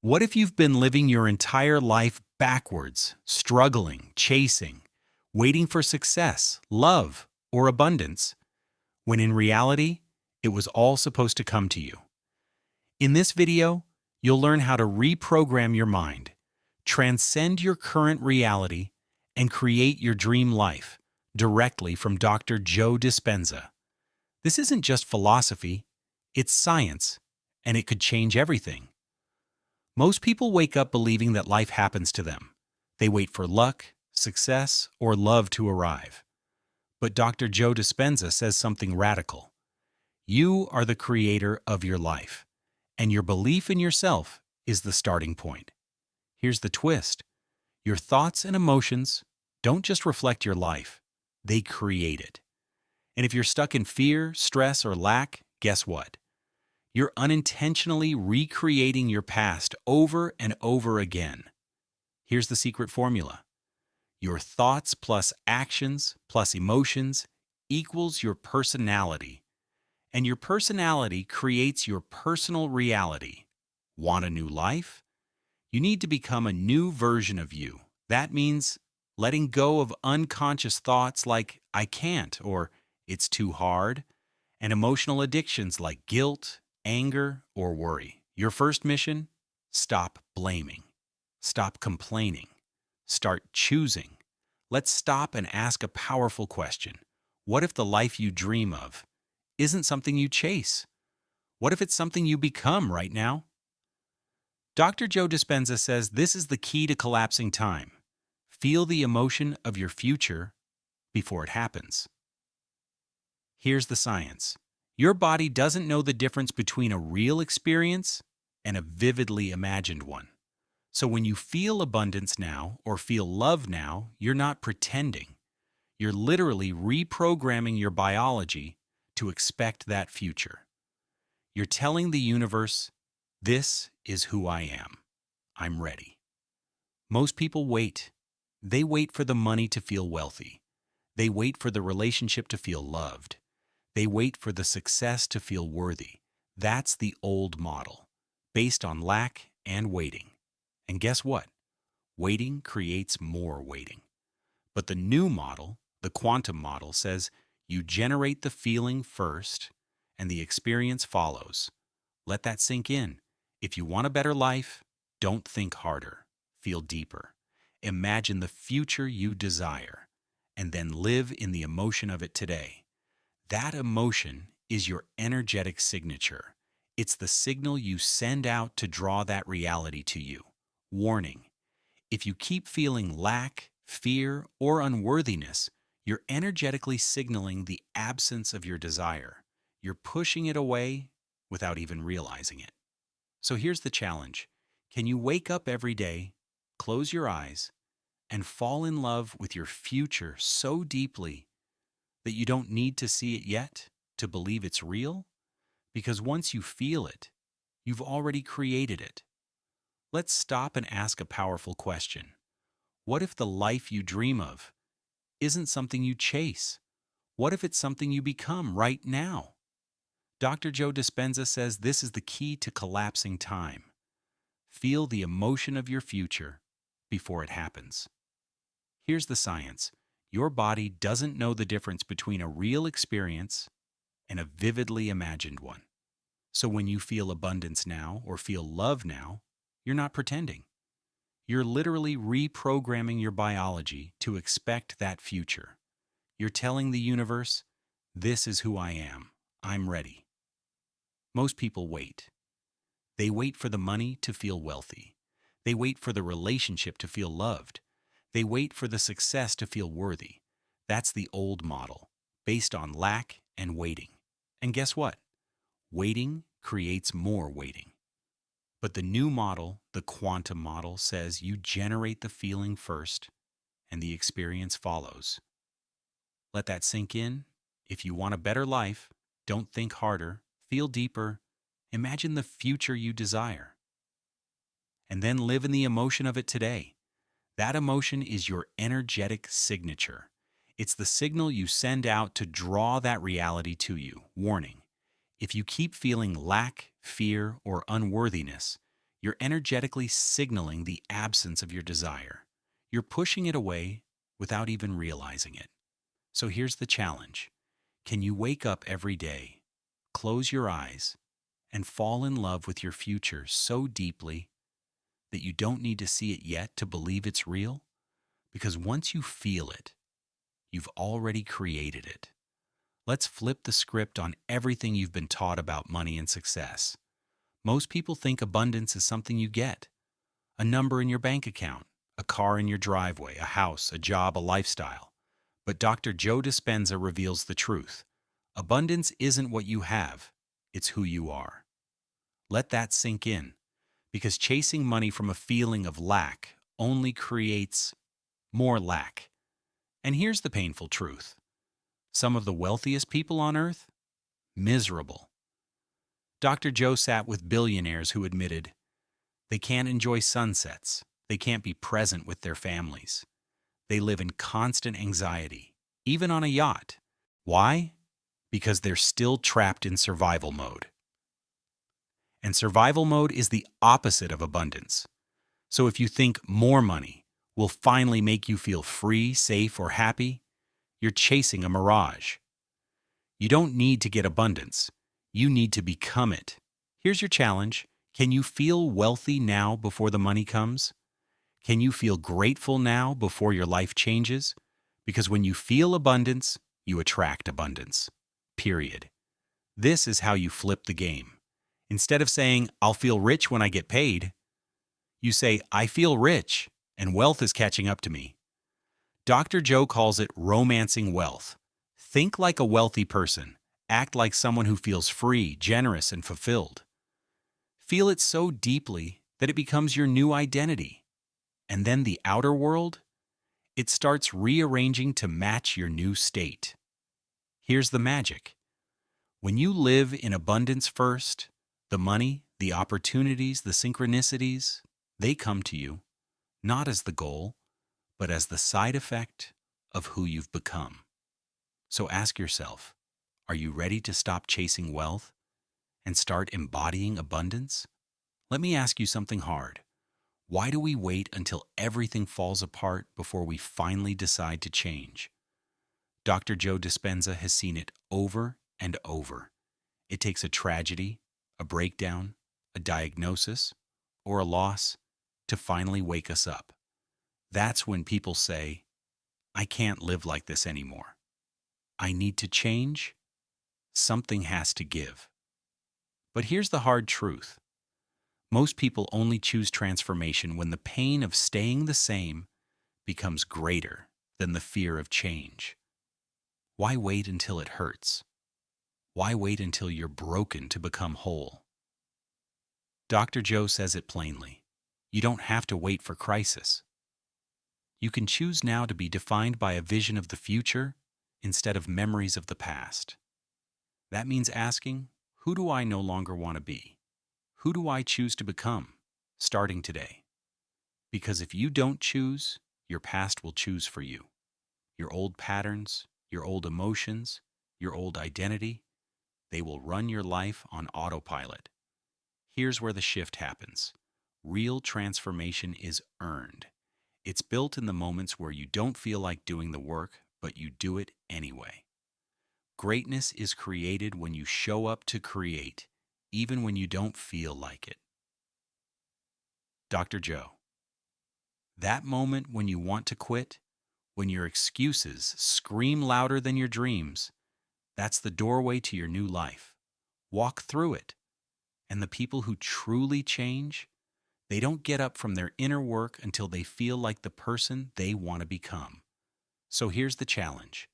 What if you've been living your entire life backwards, struggling, chasing, waiting for success, love, or abundance, when in reality, it was all supposed to come to you? In this video, you'll learn how to reprogram your mind, transcend your current reality, and create your dream life directly from Dr. Joe Dispenza. This isn't just philosophy, it's science, and it could change everything. Most people wake up believing that life happens to them. They wait for luck, success, or love to arrive. But Dr. Joe Dispenza says something radical. You are the creator of your life, and your belief in yourself is the starting point. Here's the twist. Your thoughts and emotions don't just reflect your life, they create it. And if you're stuck in fear, stress, or lack, guess what? You're unintentionally recreating your past over and over again. Here's the secret formula. Your thoughts plus actions plus emotions equals your personality. And your personality creates your personal reality. Want a new life? You need to become a new version of you. That means letting go of unconscious thoughts like, I can't, or it's too hard, and emotional addictions like guilt, anger, or worry. Your first mission? Stop blaming. Stop complaining. Start choosing. Let's stop and ask a powerful question. What if the life you dream of isn't something you chase? What if it's something you become right now? Dr. Joe Dispenza says this is the key to collapsing time. Feel the emotion of your future before it happens. Here's the science. Your body doesn't know the difference between a real experience and a vividly imagined one. So when you feel abundance now or feel love now, you're not pretending. You're literally reprogramming your biology to expect that future. You're telling the universe, this is who I am. I'm ready. Most people wait. They wait for the money to feel wealthy. They wait for the relationship to feel loved. They wait for the success to feel worthy. That's the old model, based on lack and waiting. And guess what? Waiting creates more waiting. But the new model, the quantum model, says you generate the feeling first and the experience follows. Let that sink in. If you want a better life, don't think harder. Feel deeper. Imagine the future you desire, and then live in the emotion of it today. That emotion is your energetic signature. It's the signal you send out to draw that reality to you. Warning: if you keep feeling lack, fear, or unworthiness, you're energetically signaling the absence of your desire. You're pushing it away without even realizing it. So here's the challenge. Can you wake up every day, close your eyes, and fall in love with your future so deeply that you don't need to see it yet to believe it's real? Because once you feel it, you've already created it. Let's stop and ask a powerful question. What if the life you dream of isn't something you chase? What if it's something you become right now? Dr. Joe Dispenza says this is the key to collapsing time. Feel the emotion of your future before it happens. Here's the science. Your body doesn't know the difference between a real experience and a vividly imagined one. So when you feel abundance now or feel love now, you're not pretending. You're literally reprogramming your biology to expect that future. You're telling the universe, this is who I am. I'm ready. Most people wait. They wait for the money to feel wealthy. They wait for the relationship to feel loved. They wait for the success to feel worthy. That's the old model, based on lack and waiting. And guess what? Waiting creates more waiting. But the new model, the quantum model, says you generate the feeling first and the experience follows. Let that sink in. If you want a better life, don't think harder, feel deeper, imagine the future you desire. And then live in the emotion of it today. That emotion is your energetic signature. It's the signal you send out to draw that reality to you. Warning: if you keep feeling lack, fear, or unworthiness, You're energetically signaling the absence of your desire. You're pushing it away without even realizing it. So here's the challenge. Can you wake up every day, close your eyes, and fall in love with your future so deeply that you don't need to see it yet to believe it's real? Because once you feel it, you've already created it. Let's flip the script on everything you've been taught about money and success. Most people think abundance is something you get. A number in your bank account, a car in your driveway, a house, a job, a lifestyle. But Dr. Joe Dispenza reveals the truth. Abundance isn't what you have, it's who you are. Let that sink in, because chasing money from a feeling of lack only creates more lack. And here's the painful truth. Some of the wealthiest people on earth? Miserable. Dr. Joe sat with billionaires who admitted they can't enjoy sunsets, they can't be present with their families. They live in constant anxiety, even on a yacht. Why? Because they're still trapped in survival mode. And survival mode is the opposite of abundance. So if you think more money will finally make you feel free, safe, or happy, you're chasing a mirage. You don't need to get abundance. You need to become it. Here's your challenge. Can you feel wealthy now before the money comes? Can you feel grateful now before your life changes? Because when you feel abundance, you attract abundance. Period. This is how you flip the game. Instead of saying, I'll feel rich when I get paid, you say, I feel rich and wealth is catching up to me. Dr. Joe calls it romancing wealth. Think like a wealthy person. Act like someone who feels free, generous, and fulfilled. Feel it so deeply that it becomes your new identity. And then the outer world? It starts rearranging to match your new state. Here's the magic. When you live in abundance first, the money, the opportunities, the synchronicities, they come to you, not as the goal, but as the side effect of who you've become. So ask yourself, are you ready to stop chasing wealth and start embodying abundance? Let me ask you something hard. Why do we wait until everything falls apart before we finally decide to change? Dr. Joe Dispenza has seen it over and over. It takes a tragedy, a breakdown, a diagnosis, or a loss to finally wake us up. That's when people say, I can't live like this anymore. I need to change. Something has to give. But here's the hard truth. Most people only choose transformation when the pain of staying the same becomes greater than the fear of change. Why wait until it hurts? Why wait until you're broken to become whole? Dr. Joe says it plainly. You don't have to wait for crisis. You can choose now to be defined by a vision of the future instead of memories of the past. That means asking, who do I no longer want to be? Who do I choose to become, starting today? Because if you don't choose, your past will choose for you. Your old patterns, your old emotions, your old identity, they will run your life on autopilot. Here's where the shift happens. Real transformation is earned. It's built in the moments where you don't feel like doing the work, but you do it anyway. Greatness is created when you show up to create, even when you don't feel like it. Dr. Joe. That moment when you want to quit, when your excuses scream louder than your dreams, that's the doorway to your new life. Walk through it. And the people who truly change, they don't get up from their inner work until they feel like the person they want to become. So here's the challenge.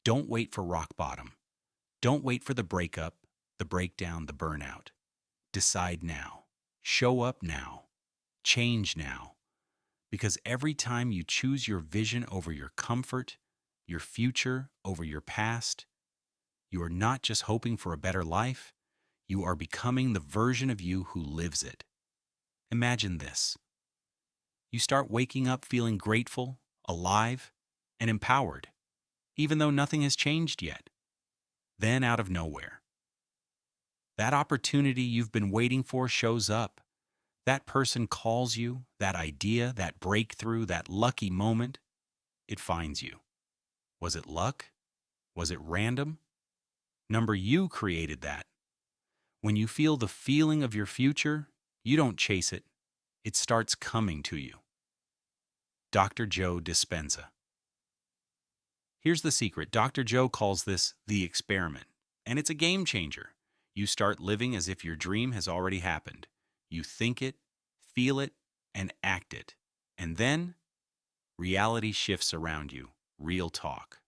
Don't wait for rock bottom. Don't wait for the breakup, the breakdown, the burnout. Decide now. Show up now. Change now. Because every time you choose your vision over your comfort, your future over your past, you are not just hoping for a better life, you are becoming the version of you who lives it. Imagine this. You start waking up feeling grateful, alive, and empowered, even though nothing has changed yet. Then out of nowhere, that opportunity you've been waiting for shows up. That person calls you, that idea, that breakthrough, that lucky moment, it finds you. Was it luck? Was it random? Number, you created that. When you feel the feeling of your future, you don't chase it. It starts coming to you. Dr. Joe Dispenza. Here's the secret. Dr. Joe calls this the experiment, and it's a game changer. You start living as if your dream has already happened. You think it, feel it, and act it. And then, reality shifts around you. Real talk.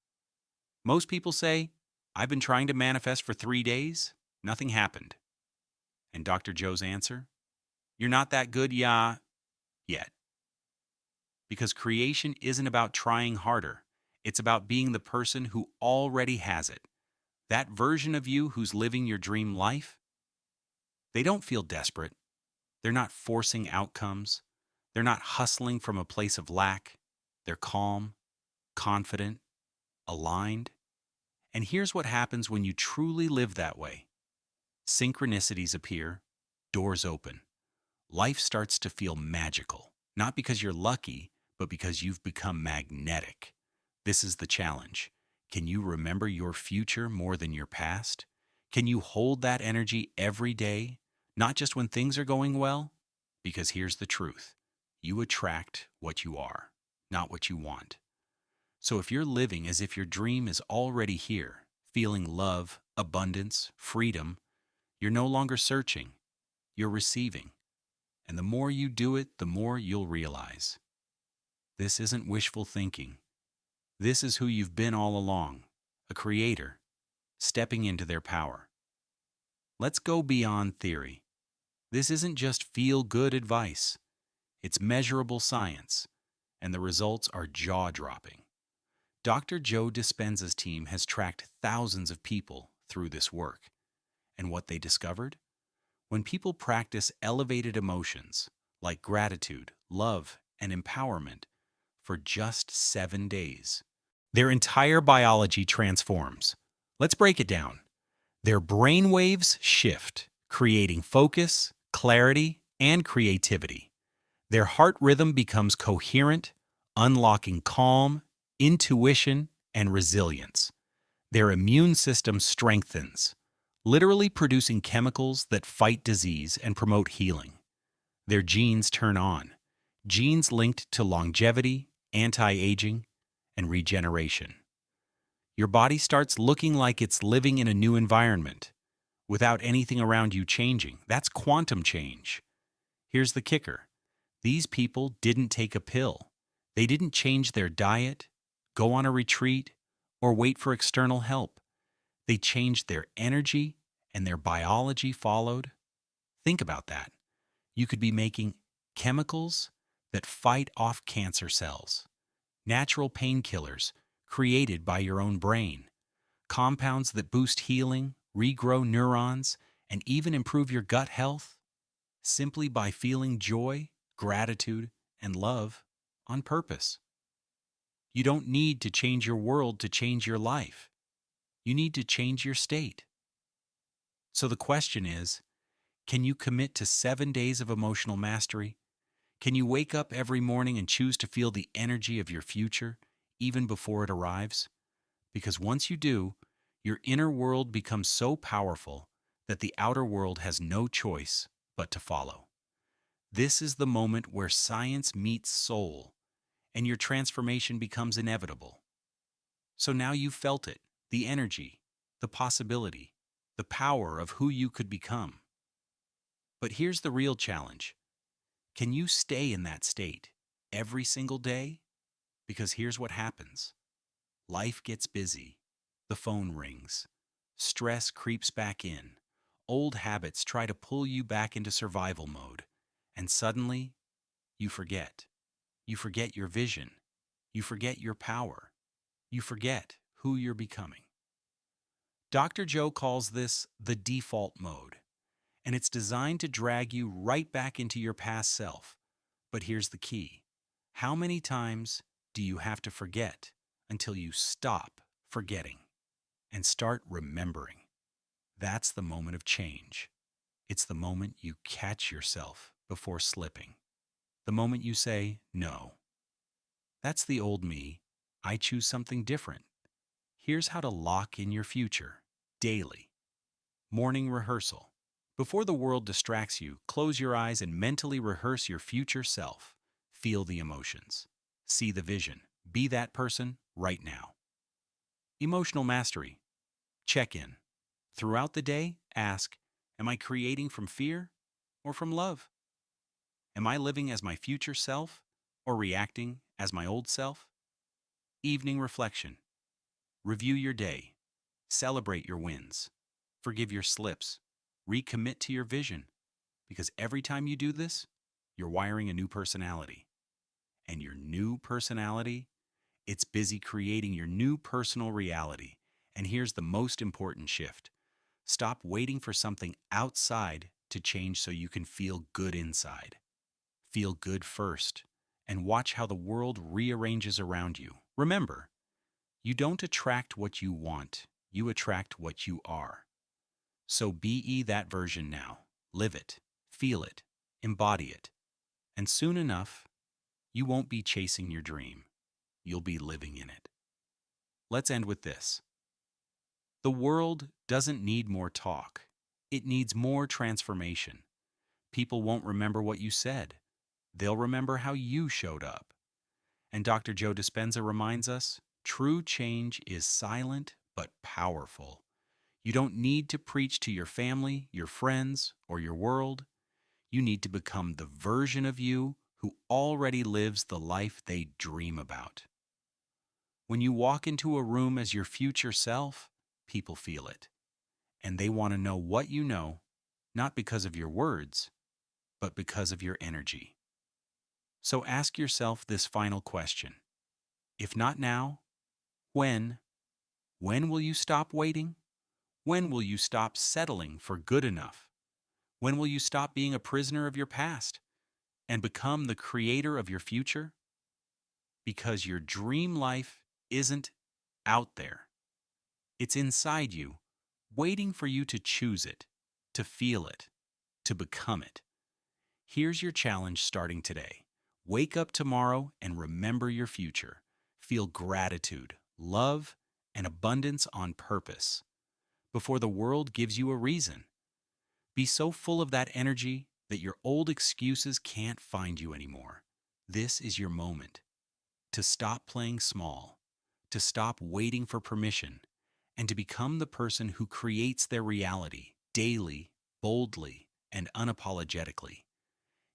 Most people say, I've been trying to manifest for 3 days. Nothing happened. And Dr. Joe's answer? You're not that good, yet. Because creation isn't about trying harder. It's about being the person who already has it. That version of you who's living your dream life. They don't feel desperate. They're not forcing outcomes. They're not hustling from a place of lack. They're calm, confident, aligned. And here's what happens when you truly live that way. Synchronicities appear, doors open. Life starts to feel magical, not because you're lucky, but because you've become magnetic. This is the challenge. Can you remember your future more than your past? Can you hold that energy every day, not just when things are going well? Because here's the truth. You attract what you are, not what you want. So if you're living as if your dream is already here, feeling love, abundance, freedom, you're no longer searching, you're receiving. And the more you do it, the more you'll realize. This isn't wishful thinking. This is who you've been all along, a creator, stepping into their power. Let's go beyond theory. This isn't just feel-good advice. It's measurable science, and the results are jaw-dropping. Dr. Joe Dispenza's team has tracked thousands of people through this work. And what they discovered? When people practice elevated emotions like gratitude, love, and empowerment for just 7 days, their entire biology transforms. Let's break it down. Their brain waves shift, creating focus, clarity, and creativity. Their heart rhythm becomes coherent, unlocking calm, intuition, and resilience. Their immune system strengthens, literally producing chemicals that fight disease and promote healing. Their genes turn on, genes linked to longevity, anti-aging, and regeneration. Your body starts looking like it's living in a new environment, without anything around you changing. That's quantum change. Here's the kicker. These people didn't take a pill. They didn't change their diet, go on a retreat, or wait for external help. They changed their energy, and their biology followed. Think about that. You could be making chemicals that fight off cancer cells, natural painkillers created by your own brain, compounds that boost healing, regrow neurons, and even improve your gut health, simply by feeling joy, gratitude, and love on purpose. You don't need to change your world to change your life. You need to change your state. So the question is, can you commit to 7 days of emotional mastery? Can you wake up every morning and choose to feel the energy of your future, even before it arrives? Because once you do, your inner world becomes so powerful that the outer world has no choice but to follow. This is the moment where science meets soul, and your transformation becomes inevitable. So now you've felt it, the energy, the possibility, the power of who you could become. But here's the real challenge. Can you stay in that state every single day? Because here's what happens. Life gets busy. The phone rings. Stress creeps back in. Old habits try to pull you back into survival mode. And suddenly, you forget. You forget your vision. You forget your power. You forget who you're becoming. Dr. Joe calls this the default mode, and it's designed to drag you right back into your past self. But here's the key. How many times do you have to forget until you stop forgetting and start remembering? That's the moment of change. It's the moment you catch yourself before slipping. The moment you say, no, that's the old me, I choose something different. Here's how to lock in your future, daily. Morning rehearsal. Before the world distracts you, close your eyes and mentally rehearse your future self. Feel the emotions. See the vision. Be that person right now. Emotional mastery. Check in. Throughout the day, ask, am I creating from fear or from love? Am I living as my future self or reacting as my old self? Evening reflection. Review your day. Celebrate your wins. Forgive your slips. Recommit to your vision. Because every time you do this, you're wiring a new personality. And your new personality, it's busy creating your new personal reality. And here's the most important shift. Stop waiting for something outside to change so you can feel good inside. Feel good first, and watch how the world rearranges around you. Remember, you don't attract what you want, you attract what you are. So be that version now. Live it, feel it, embody it. And soon enough, you won't be chasing your dream. You'll be living in it. Let's end with this. The world doesn't need more talk. It needs more transformation. People won't remember what you said. They'll remember how you showed up. And Dr. Joe Dispenza reminds us, true change is silent but powerful. You don't need to preach to your family, your friends, or your world. You need to become the version of you who already lives the life they dream about. When you walk into a room as your future self, people feel it. And they want to know what you know, not because of your words, but because of your energy. So ask yourself this final question. If not now, when? When will you stop waiting? When will you stop settling for good enough? When will you stop being a prisoner of your past and become the creator of your future? Because your dream life isn't out there. It's inside you, waiting for you to choose it, to feel it, to become it. Here's your challenge starting today. Wake up tomorrow and remember your future. Feel gratitude, love, and abundance on purpose before the world gives you a reason. Be so full of that energy that your old excuses can't find you anymore. This is your moment to stop playing small, to stop waiting for permission, and to become the person who creates their reality daily, boldly, and unapologetically.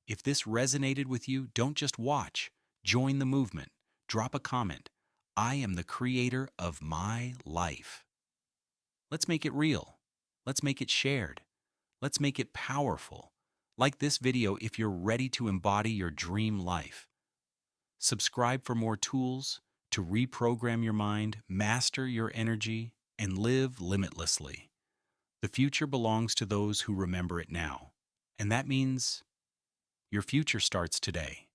If this resonated with you, don't just watch. Join the movement. Drop a comment. I am the creator of my life. Let's make it real. Let's make it shared. Let's make it powerful. Like this video if you're ready to embody your dream life. Subscribe for more tools to reprogram your mind, master your energy, and live limitlessly. The future belongs to those who remember it now. And that means your future starts today.